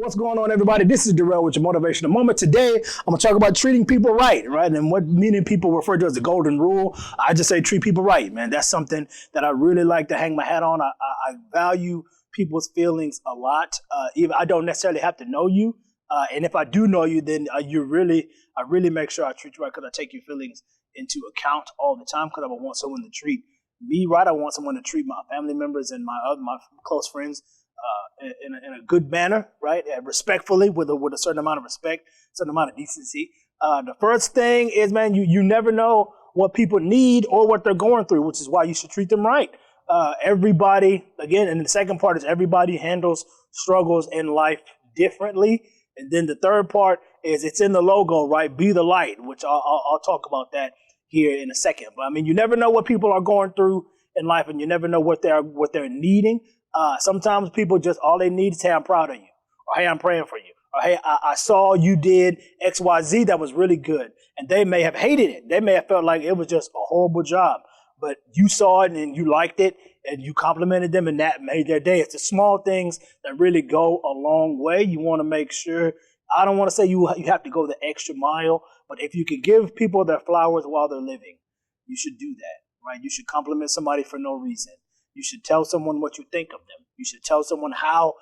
What's going on, everybody? This is Durell with your Motivational Moment. Today, I'm going to talk about treating people right? And what many people refer to as the golden rule. I just say treat people right, man. That's something that I really like to hang my hat on. I value people's feelings a lot. Even I don't necessarily have to know you. And if I do know you, then I really make sure I treat you right because I take your feelings into account all the time because I want someone to treat me right. I want someone to treat my family members and my close friends in a good manner, right? And respectfully, with a certain amount of respect, certain amount of decency. The first thing is, man, you never know what people need or what they're going through, which is why you should treat them right. Everybody, again, and the second part is everybody handles struggles in life differently. And then the third part is it's in the logo, right? Be the light, which I'll talk about that here in a second. But I mean, you never know what people are going through in life, and you never know what they're needing. Sometimes people just, all they need is, hey, I'm proud of you, or hey, I'm praying for you, or hey, I saw you did XYZ that was really good. And they may have hated it. They may have felt like it was just a horrible job, but you saw it and you liked it and you complimented them and that made their day. It's the small things that really go a long way. You want to make sure, I don't want to say you have to go the extra mile, but if you can give people their flowers while they're living, you should do that, right? You should compliment somebody for no reason. You should tell someone what you think of them. You should tell someone how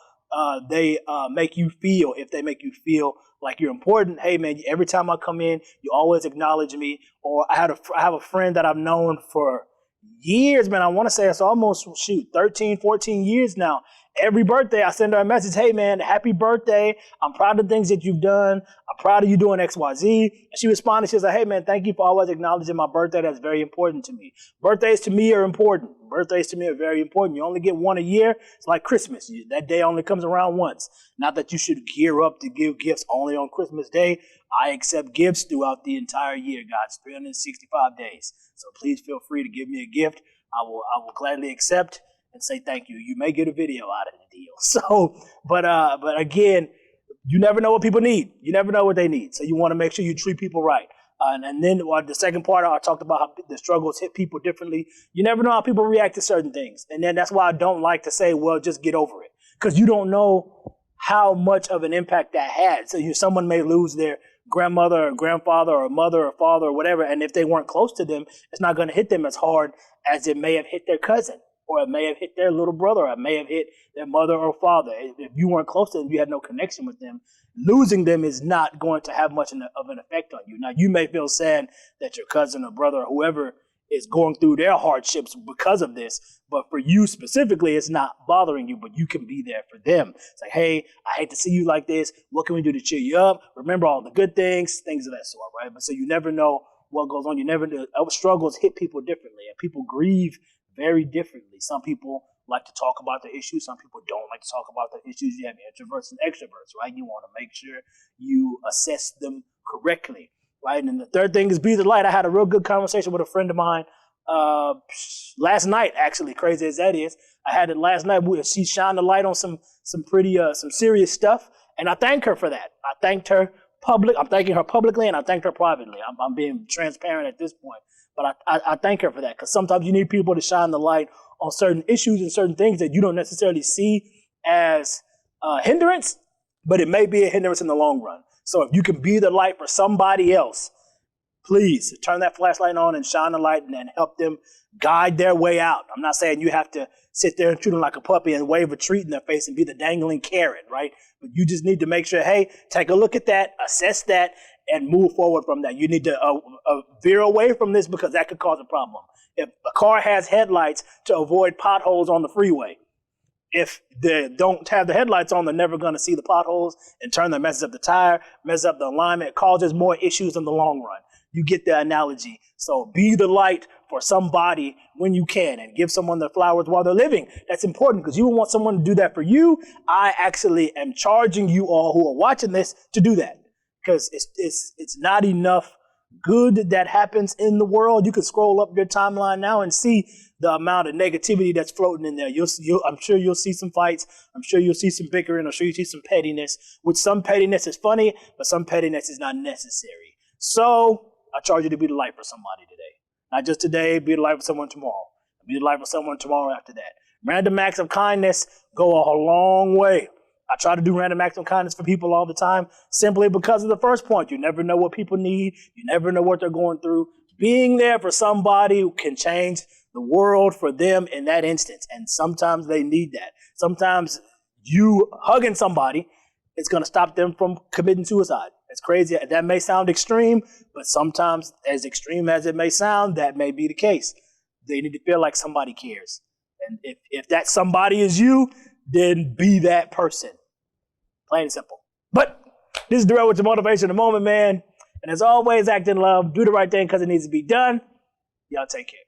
they make you feel. If they make you feel like you're important, hey, man, every time I come in, you always acknowledge me. Or I have a friend that I've known for years, man. I want to say it's almost, 13, 14 years now. Every birthday, I send her a message. Hey, man, happy birthday. I'm proud of the things that you've done. I'm proud of you doing XYZ. And she responded. She was like, hey, man, thank you for always acknowledging my birthday. That's very important to me. Birthdays to me are important. Birthdays to me are very important. You only get one a year. It's like Christmas. That day only comes around once. Not that you should gear up to give gifts only on Christmas Day. I accept gifts throughout the entire year, guys, 365 days. So please feel free to give me a gift. I will gladly accept and say thank you. You may get a video out of the deal. So, but again, you never know what people need. You never know what they need. So you want to make sure you treat people right. And then the second part, I talked about how the struggles hit people differently. You never know how people react to certain things. And then that's why I don't like to say, well, just get over it. Because you don't know how much of an impact that had. So someone may lose their grandmother or grandfather or mother or father or whatever. And if they weren't close to them, it's not going to hit them as hard as it may have hit their cousin. Or it may have hit their little brother, or it may have hit their mother or father. If you weren't close to them, you had no connection with them, losing them is not going to have much of an effect on you. Now, you may feel sad that your cousin or brother or whoever is going through their hardships because of this, but for you specifically, it's not bothering you, but you can be there for them. It's like, hey, I hate to see you like this. What can we do to cheer you up? Remember all the good things of that sort, right? But so you never know what goes on. You never know. Our struggles hit people differently, and people grieve very differently. Some people like to talk about the issues. Some people don't like to talk about the issues. You have introverts and extroverts, right? You want to make sure you assess them correctly, right? And the third thing is be the light. I had a real good conversation with a friend of mine last night, actually, crazy as that is. I had it last night. She shined the light on some serious stuff, and I thank her for that. I thanked her I'm thanking her publicly, and I thanked her privately. I'm being transparent at this point. But I thank her for that, because sometimes you need people to shine the light on certain issues and certain things that you don't necessarily see as a hindrance, but it may be a hindrance in the long run. So if you can be the light for somebody else, please turn that flashlight on and shine the light and help them guide their way out. I'm not saying you have to sit there and treat them like a puppy and wave a treat in their face and be the dangling carrot, right? But you just need to make sure, hey, take a look at that, assess that, and move forward from that. You need to veer away from this because that could cause a problem. If a car has headlights to avoid potholes on the freeway, if they don't have the headlights on, they're never going to see the potholes and messes up the tire, messes up the alignment. It causes more issues in the long run. You get the analogy. So be the light for somebody when you can and give someone their flowers while they're living. That's important because you want someone to do that for you. I actually am charging you all who are watching this to do that, because it's not enough good that happens in the world. You can scroll up your timeline now and see the amount of negativity that's floating in there. I'm sure you'll see some fights. I'm sure you'll see some bickering. I'm sure you'll see some pettiness, which some pettiness is funny, but some pettiness is not necessary. So I charge you to be the light for somebody today. Not just today, be the light for someone tomorrow. Be the light for someone tomorrow after that. Random acts of kindness go a long way. I try to do random acts of kindness for people all the time, simply because of the first point. You never know what people need. You never know what they're going through. Being there for somebody can change the world for them in that instance. And sometimes they need that. Sometimes you hugging somebody is going to stop them from committing suicide. It's crazy. That may sound extreme, but sometimes, as extreme as it may sound, that may be the case. They need to feel like somebody cares. And if that somebody is you, then be that person. Plain and simple. But this is Durell with your motivation in the moment, man. And as always, act in love. Do the right thing because it needs to be done. Y'all take care.